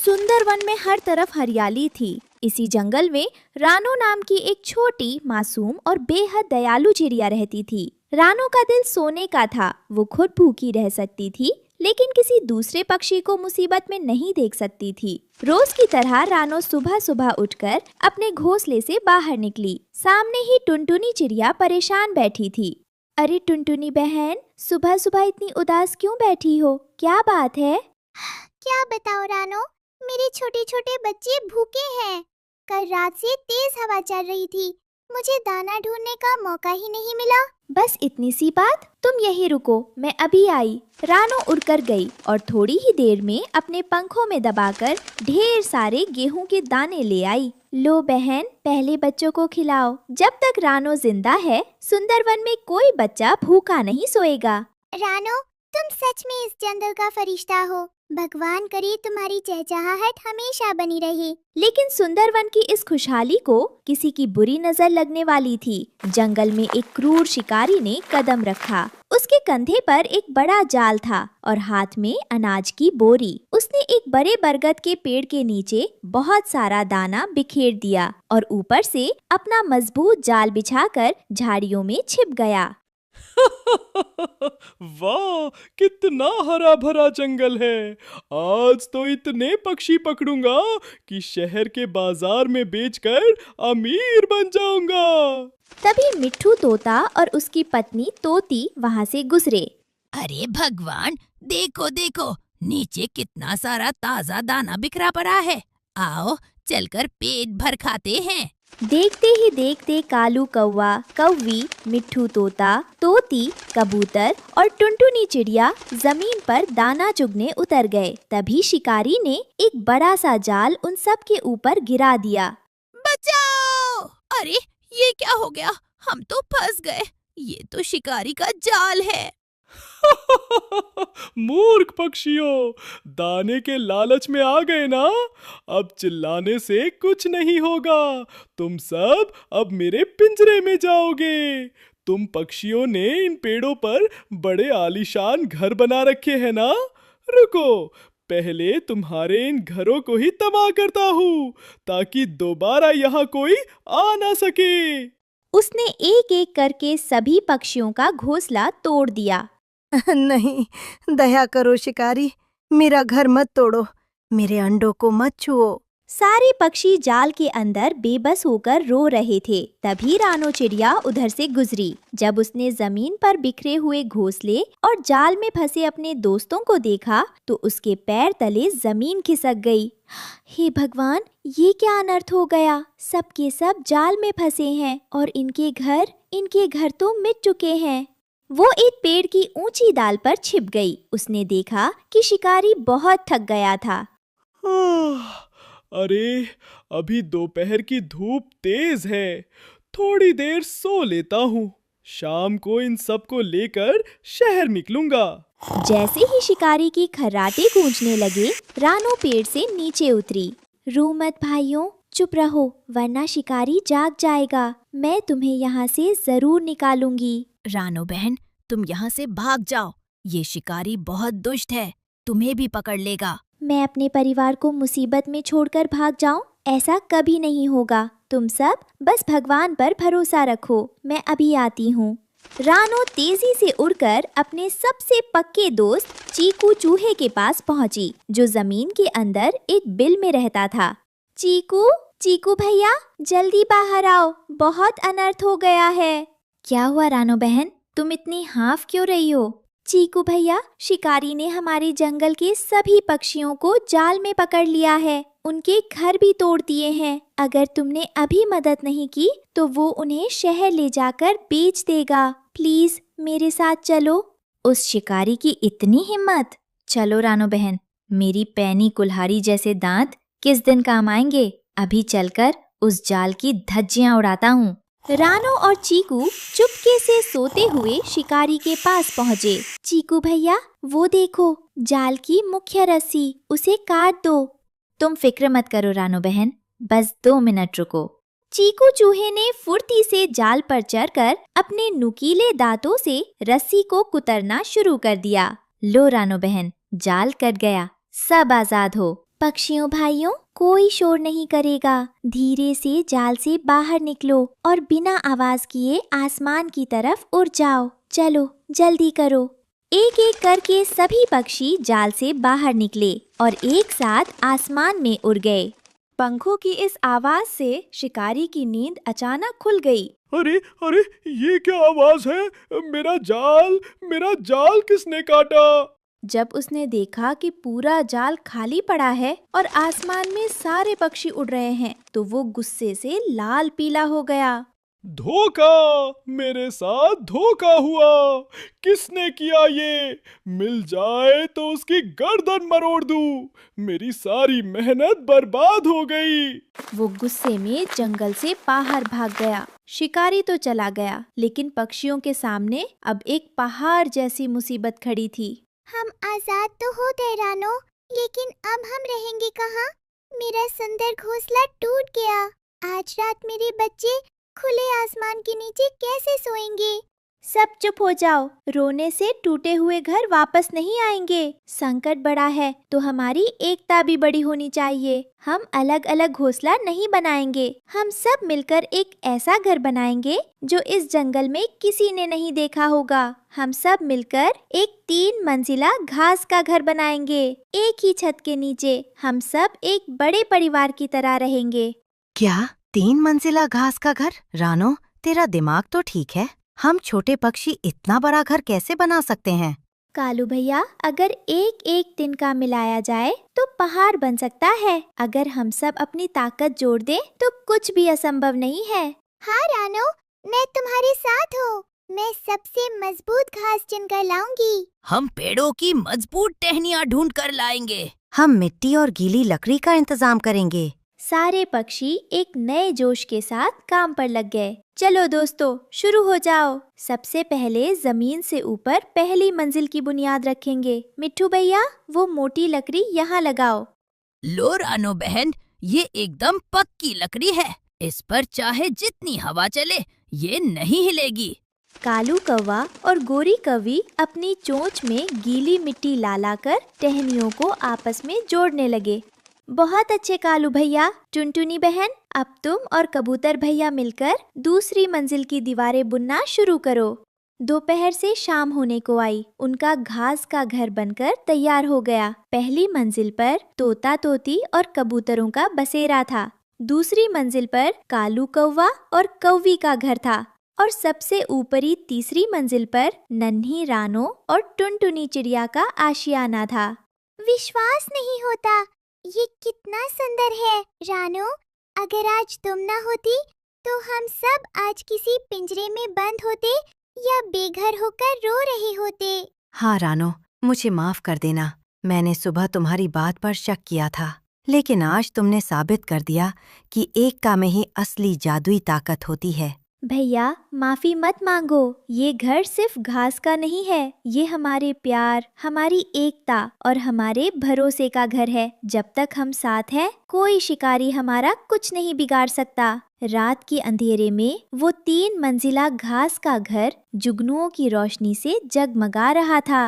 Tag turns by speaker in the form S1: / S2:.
S1: सुंदर वन में हर तरफ हरियाली थी। इसी जंगल में रानो नाम की एक छोटी, मासूम और बेहद दयालु चिड़िया रहती थी। रानो का दिल सोने का था। वो खुद भूखी रह सकती थी, लेकिन किसी दूसरे पक्षी को मुसीबत में नहीं देख सकती थी। रोज की तरह रानो सुबह सुबह उठकर अपने घोंसले से बाहर निकली। सामने ही टुनटुनी चिड़िया परेशान बैठी थी। अरे टुनटुनी बहन, सुबह सुबह इतनी उदास क्यों बैठी हो? क्या बात है?
S2: क्या बताओ रानो, मेरे छोटे छोटे बच्चे भूखे हैं। कल रात से तेज हवा चल रही थी, मुझे दाना ढूंढने का मौका ही नहीं मिला।
S1: बस इतनी सी बात? तुम यहीं रुको, मैं अभी आई। रानो उड़कर गई और थोड़ी ही देर में अपने पंखों में दबाकर ढेर सारे गेहूं के दाने ले आई। लो बहन, पहले बच्चों को खिलाओ। जब तक रानो जिंदा है, सुंदरवन में कोई बच्चा भूखा नहीं सोएगा।
S2: रानो, तुम सच में इस जंगल का फरिश्ता हो। भगवान करे तुम्हारी चहचहाहट हमेशा बनी रहे।
S1: लेकिन सुंदरवन की इस खुशहाली को किसी की बुरी नजर लगने वाली थी। जंगल में एक क्रूर शिकारी ने कदम रखा। उसके कंधे पर एक बड़ा जाल था और हाथ में अनाज की बोरी। उसने एक बड़े बरगद के पेड़ के नीचे बहुत सारा दाना बिखेर दिया और ऊपर से अपना मजबूत जाल बिछाकर झाड़ियों में छिप गया।
S3: वाह, कितना हरा भरा जंगल है। आज तो इतने पक्षी पकड़ूंगा कि शहर के बाजार में बेचकर अमीर बन जाऊंगा।
S1: तभी मिट्ठू तोता और उसकी पत्नी तोती वहाँ से गुजरे।
S4: अरे भगवान, देखो देखो, नीचे कितना सारा ताजा दाना बिखरा पड़ा है। आओ चलकर पेट भर खाते हैं।
S1: देखते ही देखते कालू कौवा, कौवी, मिट्ठू तोता, तोती, कबूतर और टुनटुनी चिड़िया जमीन पर दाना चुगने उतर गए। तभी शिकारी ने एक बड़ा सा जाल उन सब के ऊपर गिरा दिया।
S4: बचाओ! अरे ये क्या हो गया? हम तो फंस गए। ये तो शिकारी का जाल है।
S3: मूर्ख पक्षियों, दाने के लालच में आ गए ना? अब चिल्लाने से कुछ नहीं होगा। तुम सब अब मेरे पिंजरे में जाओगे। तुम पक्षियों ने इन पेड़ों पर बड़े आलीशान घर बना रखे हैं ना? रुको, पहले तुम्हारे इन घरों को ही तबाह करता हूँ, ताकि दोबारा यहाँ कोई आ ना सके।
S1: उसने एक एक करके सभी पक्षियों का घोंसला तोड़ दिया।
S5: नहीं, दया करो शिकारी, मेरा घर मत तोड़ो, मेरे अंडों को मत छुओ।
S1: सारे पक्षी जाल के अंदर बेबस होकर रो रहे थे। तभी रानो चिड़िया उधर से गुजरी। जब उसने जमीन पर बिखरे हुए घोंसले और जाल में फंसे अपने दोस्तों को देखा तो उसके पैर तले जमीन खिसक गई। हे भगवान, ये क्या अनर्थ हो गया? सब के सब जाल में फंसे हैं और इनके घर तो मिट चुके हैं। वो एक पेड़ की ऊंची डाल पर छिप गई। उसने देखा कि शिकारी बहुत थक गया था।
S3: अरे, अभी दोपहर की धूप तेज है, थोड़ी देर सो लेता हूँ। शाम को इन सब को लेकर शहर निकलूंगा।
S1: जैसे ही शिकारी की खर्राटे गूंजने लगे, रानो पेड़ से नीचे उतरी। रो मत भाइयों, चुप रहो, वरना शिकारी जाग जाएगा। मैं तुम्हें यहाँ से जरूर निकालूंगी।
S4: रानो बहन, तुम यहाँ से भाग जाओ। ये शिकारी बहुत दुष्ट है, तुम्हें भी पकड़ लेगा।
S1: मैं अपने परिवार को मुसीबत में छोड़कर भाग जाऊं? ऐसा कभी नहीं होगा। तुम सब बस भगवान पर भरोसा रखो। मैं अभी आती हूँ। रानो तेजी से उड़कर अपने सबसे पक्के दोस्त चीकू चूहे के पास पहुंची, जो जमीन के अंदर एक बिल में रहता था। चीकू भैया, जल्दी बाहर आओ, बहुत अनर्थ हो गया है। क्या हुआ रानो बहन, तुम इतनी हाफ क्यों रही हो? चीकू भैया, शिकारी ने हमारे जंगल के सभी पक्षियों को जाल में पकड़ लिया है। उनके घर भी तोड़ दिए हैं। अगर तुमने अभी मदद नहीं की तो वो उन्हें शहर ले जाकर बेच देगा। प्लीज मेरे साथ चलो। उस शिकारी की इतनी हिम्मत! चलो रानो बहन, मेरी पैनी कुल्हाड़ी जैसे दांत किस दिन काम आएंगे। अभी चलकर उस जाल की धज्जियां उड़ाता हूँ। रानो और चीकू चुपके से सोते हुए शिकारी के पास पहुँचे। चीकू भैया, वो देखो, जाल की मुख्य रस्सी, उसे काट दो। तुम फिक्र मत करो रानो बहन, बस 2 मिनट रुको। चीकू चूहे ने फुर्ती से जाल पर चढ़कर अपने नुकीले दांतों से रस्सी को कुतरना शुरू कर दिया। लो रानो बहन, जाल कट गया, सब आजाद हो। पक्षियों भाइयों, कोई शोर नहीं करेगा। धीरे से जाल से बाहर निकलो और बिना आवाज किए आसमान की तरफ उड़ जाओ। चलो जल्दी करो। एक एक करके सभी पक्षी जाल से बाहर निकले और एक साथ आसमान में उड़ गए। पंखों की इस आवाज से शिकारी की नींद अचानक खुल गई।
S3: अरे अरे, ये क्या आवाज है? मेरा जाल किसने काटा?
S1: जब उसने देखा कि पूरा जाल खाली पड़ा है और आसमान में सारे पक्षी उड़ रहे हैं, तो वो गुस्से से लाल पीला हो गया।
S3: धोखा! मेरे साथ धोखा हुआ। किसने किया ये? मिल जाए तो उसकी गर्दन मरोड़ दूं। मेरी सारी मेहनत बर्बाद हो गई।
S1: वो गुस्से में जंगल से बाहर भाग गया। शिकारी तो चला गया, लेकिन पक्षियों के सामने अब एक पहाड़ जैसी मुसीबत खड़ी थी।
S2: हम आजाद तो हो गए रानो, लेकिन अब हम रहेंगे कहाँ? मेरा सुंदर घोंसला टूट गया। आज रात मेरे बच्चे खुले आसमान के नीचे कैसे सोएंगे?
S1: सब चुप हो जाओ। रोने से टूटे हुए घर वापस नहीं आएंगे। संकट बड़ा है तो हमारी एकता भी बड़ी होनी चाहिए। हम अलग अलग घोंसला नहीं बनाएंगे। हम सब मिलकर एक ऐसा घर बनाएंगे जो इस जंगल में किसी ने नहीं देखा होगा। हम सब मिलकर एक 3 मंजिला घास का घर बनाएंगे। एक ही छत के नीचे हम सब एक बड़े परिवार की तरह रहेंगे।
S5: क्या 3 मंजिला घास का घर? रानो, तेरा दिमाग तो ठीक है। हम छोटे पक्षी इतना बड़ा घर कैसे बना सकते हैं?
S1: कालू भैया, अगर एक एक दिन का मिलाया जाए तो पहाड़ बन सकता है। अगर हम सब अपनी ताकत जोड़ दें तो कुछ भी असंभव नहीं है।
S2: हाँ रानो, मैं तुम्हारे साथ हूँ। मैं सबसे मजबूत घास चुनकर लाऊंगी।
S4: हम पेड़ों की मजबूत टहनियाँ ढूंढ कर लाएंगे।
S5: हम मिट्टी और गीली लकड़ी का इंतजाम करेंगे।
S1: सारे पक्षी एक नए जोश के साथ काम पर लग गए। चलो दोस्तों, शुरू हो जाओ। सबसे पहले जमीन से ऊपर पहली मंजिल की बुनियाद रखेंगे। मिट्ठू भैया, वो मोटी लकड़ी यहाँ लगाओ।
S4: लो रानो बहन, ये एकदम पक्की लकड़ी है। इस पर चाहे जितनी हवा चले, ये नहीं हिलेगी।
S1: कालू कौवा और गोरी कौवी अपनी चोंच में गीली मिट्टी ला कर टहनियों को आपस में जोड़ने लगे। बहुत अच्छे कालू भैया। टुनटुनी बहन, अब तुम और कबूतर भैया मिलकर दूसरी मंजिल की दीवारें बुनना शुरू करो। दोपहर से शाम होने को आई। उनका घास का घर बनकर तैयार हो गया। पहली मंजिल पर तोता तोती और कबूतरों का बसेरा था। दूसरी मंजिल पर कालू कौवा और कौवी का घर था और सबसे ऊपरी तीसरी मंजिल पर नन्ही रानो और टुनटुनी चिड़िया का आशियाना था।
S2: विश्वास नहीं होता, ये कितना सुंदर है। रानो, अगर आज तुम ना होती तो हम सब आज किसी पिंजरे में बंद होते या बेघर होकर रो रहे होते।
S5: हाँ रानो, मुझे माफ कर देना। मैंने सुबह तुम्हारी बात पर शक किया था, लेकिन आज तुमने साबित कर दिया कि एकता में ही असली जादुई ताकत होती है।
S1: भैया, माफी मत मांगो। ये घर सिर्फ घास का नहीं है। ये हमारे प्यार, हमारी एकता और हमारे भरोसे का घर है। जब तक हम साथ हैं, कोई शिकारी हमारा कुछ नहीं बिगाड़ सकता। रात के अंधेरे में वो 3 मंजिला घास का घर जुगनुओं की रोशनी से जगमगा रहा था।